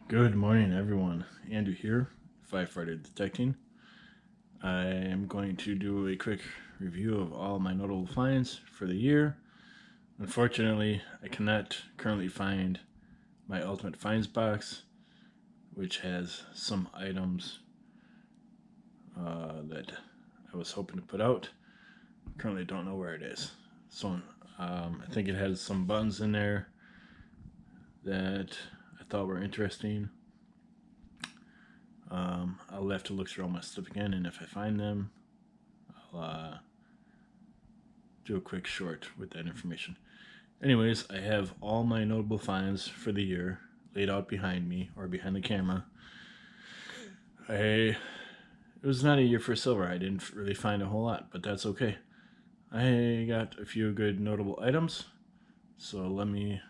Good morning, everyone. Andrew here, Firefighter Detecting. I am going to do a quick review of all my notable finds for the year. Unfortunately, I cannot currently find my Ultimate Finds box, which has some items that I was hoping to put out. Currently, don't know where it is. So, I think it has some buttons in there that I thought were interesting. I'll have to look through all my stuff again, and if I find them, I'll do a quick short with that information. Anyways, I have all my notable finds for the year laid out behind me or behind the camera. It was not a year for silver. I didn't really find a whole lot, but that's okay. I got a few good notable items, so let me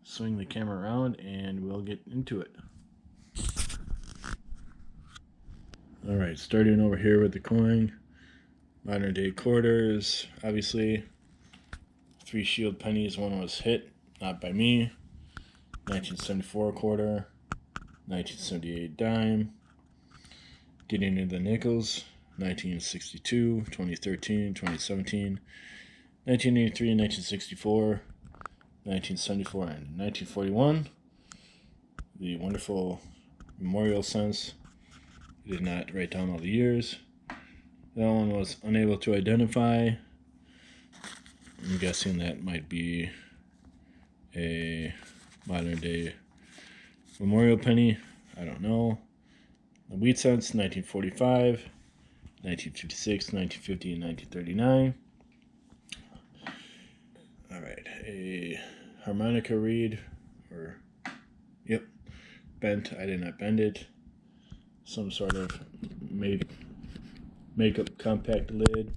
swing the camera around and we'll get into it. Alright, starting over here with the coin. Modern day quarters, obviously. 3 shield pennies, one was hit, not by me. 1974 quarter, 1978 dime. Getting into the nickels, 1962, 2013, 2017, 1983, 1964, 1974, and 1941. The wonderful memorial cents. I did not write down all the years. That one was unable to identify. I'm guessing that might be a modern day memorial penny. I don't know. The wheat cents, 1945, 1956, 1950, and 1939. Alright, a harmonica reed, bent. I did not bend it. Some sort of makeup compact lid.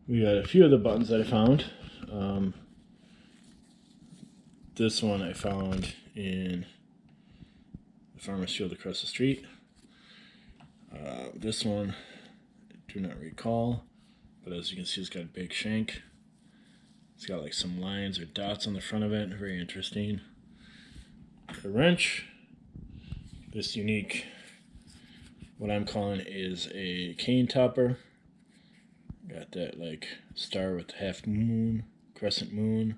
We got a few of the buttons that I found. This one I found in the farmer's field across the street. This one, I do not recall, but as you can see, it's got a big shank. It's got like some lines or dots on the front of it. Very interesting. A wrench. This unique, what I'm calling is a cane topper. Got that like star with half moon, crescent moon.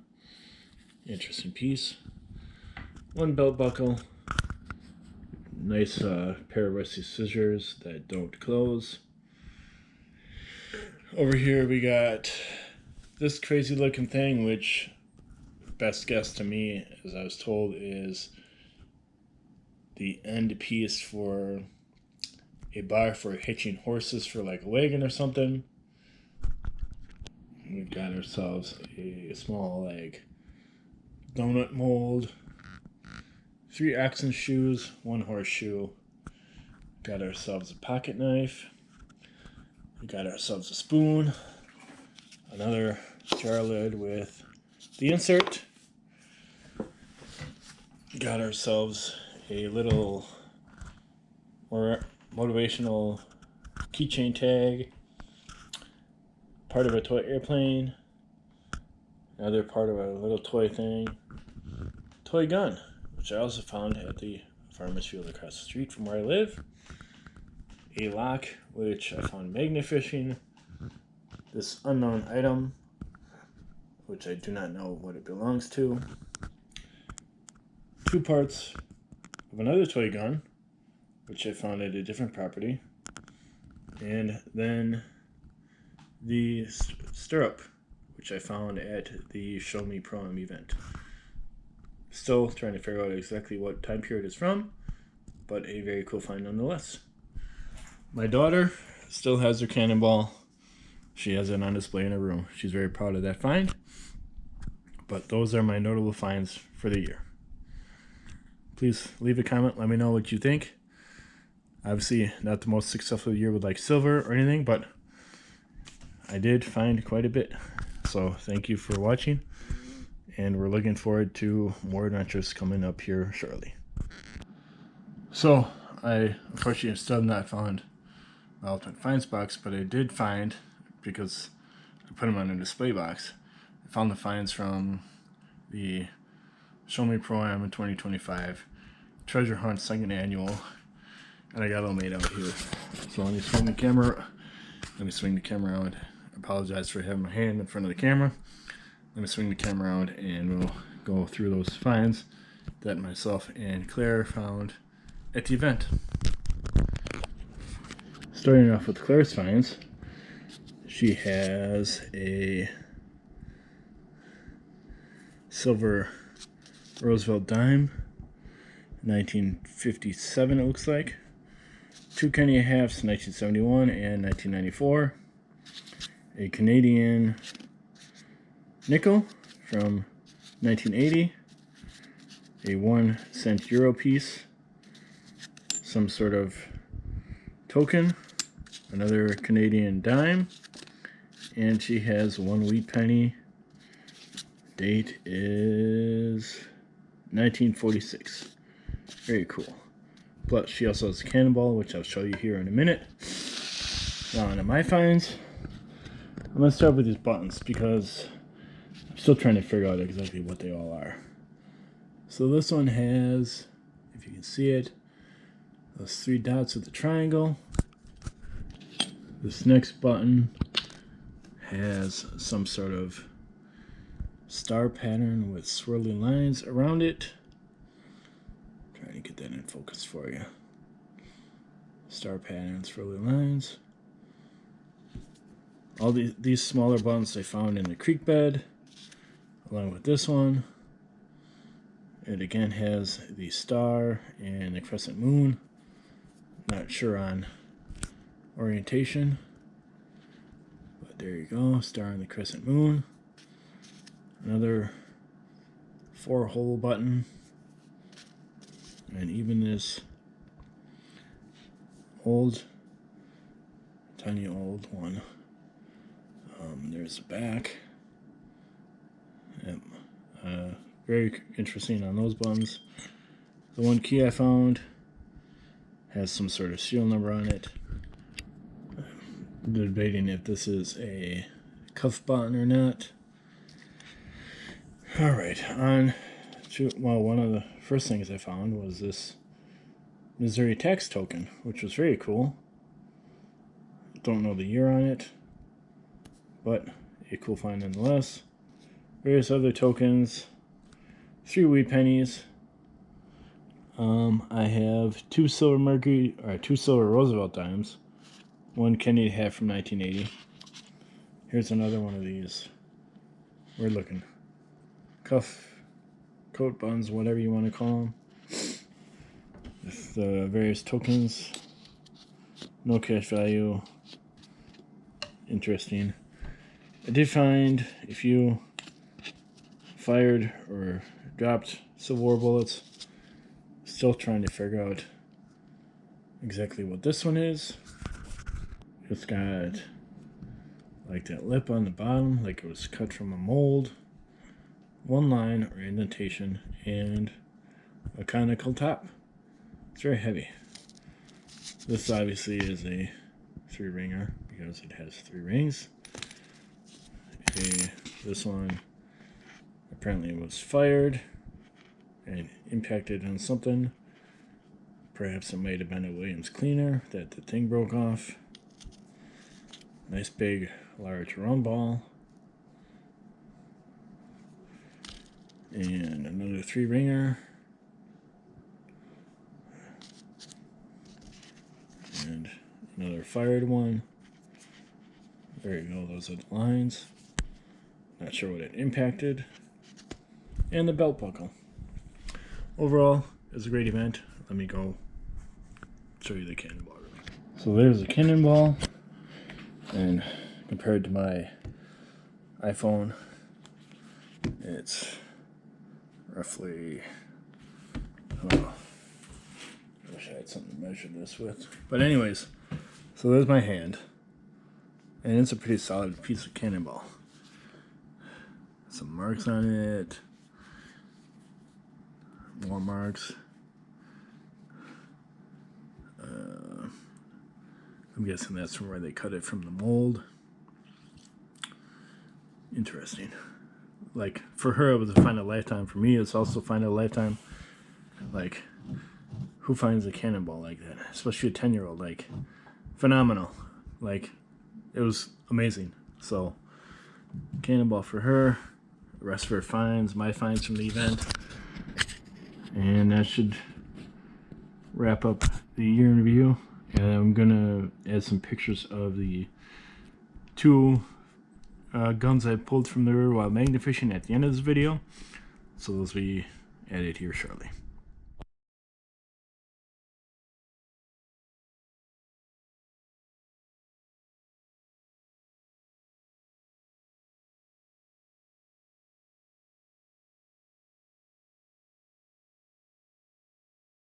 Interesting piece. One belt buckle. Nice pair of rusty scissors that don't close. Over here we got this crazy looking thing, which best guess to me, as I was told, is the end piece for a bar for hitching horses for like a wagon or something. We've got ourselves a small like donut mold, 3 oxen shoes, 1 horseshoe. Got ourselves a pocket knife. We got ourselves a spoon, another jar lid with the insert. Got ourselves a little more motivational keychain tag, part of a toy airplane, another part of a little toy thing, toy gun, which I also found at the farmer's field across the street from where I live, a lock, which I found magnifishing, this unknown item, which I do not know what it belongs to, 2 parts of another toy gun, which I found at a different property, and then the stirrup, which I found at the Show Me Pro-Am event. Still trying to figure out exactly what time period it's from, but a very cool find nonetheless. My daughter still has her cannonball. She has it on display in her room. She's very proud of that find. But those are my notable finds for the year. Please leave a comment. Let me know what you think. Obviously, not the most successful year with like silver or anything, but I did find quite a bit. So thank you for watching, and we're looking forward to more adventures coming up here shortly. So I unfortunately still have not found my Ultimate Finds box, but I did find, because I put them on a display box, I found the finds from the Show Me Pro-Am in 2025 treasure hunt second annual, and I got it all made out here. So let me swing the camera. Let me swing the camera out. I apologize for having my hand in front of the camera. Let me swing the camera out, and we'll go through those finds that myself and Claire found at the event. Starting off with Claire's finds, she has a silver Roosevelt dime, 1957 it looks like, 2 Kenny halves, 1971 and 1994, a Canadian nickel from 1980, a 1 cent euro piece, some sort of token, another Canadian dime, and she has 1 wheat penny. Date is 1946. Very cool. But she also has a cannonball, which I'll show you here in a minute. Now, on to my finds. I'm going to start with these buttons because I'm still trying to figure out exactly what they all are. So this one has, if you can see it, those 3 dots with the triangle. This next button has some sort of star pattern with swirly lines around it. Trying to get that in focus for you. Star pattern, swirly lines. All these smaller buttons I found in the creek bed, along with this one. It again has the star and the crescent moon. Not sure on orientation, but there you go, star and the crescent moon. Another 4-hole button, and even this tiny old one. There's the back. Yep. Very interesting on those buttons. The one key I found has some sort of serial number on it. I'm debating if this is a cuff button or not. Alright, on to, well, one of the first things I found was this Missouri tax token, which was very cool. Don't know the year on it, but a cool find nonetheless. Various other tokens, 3 wheat pennies. I have 2 silver Roosevelt dimes, 1 Kennedy half from 1980. Here's another one of these. Weird looking cuff, coat buttons, whatever you want to call them, with various tokens. No cash value. Interesting. I did find if you fired or dropped Civil War bullets. Still trying to figure out exactly what this one is. It's got like that lip on the bottom, like it was cut from a mold. 1 line or indentation and a conical top. It's very heavy. This obviously is a 3-ringer because it has 3 rings. This one apparently was fired and impacted on something. Perhaps it might have been a Williams cleaner that the thing broke off. Nice big large round ball. And another 3-ringer. And another fired one. There you go, those are the lines. Not sure what it impacted. And the belt buckle. Overall, it was a great event. Let me go show you the cannonball. So there's the cannonball. And compared to my iPhone, it's roughly, I wish I had something to measure this with. But anyways, so there's my hand. And it's a pretty solid piece of cannonball. Some marks on it. More marks. I'm guessing that's from where they cut it from the mold. Interesting. Like, for her, it was a find a lifetime. For me, it's also find a lifetime. Like, who finds a cannonball like that? Especially a 10-year-old. Like, phenomenal. Like, it was amazing. So, cannonball for her. The rest of her finds, my finds from the event. And that should wrap up the year in review. And I'm gonna add some pictures of the 2 guns I pulled from the river while magnet fishing at the end of this video. So those will be added here shortly.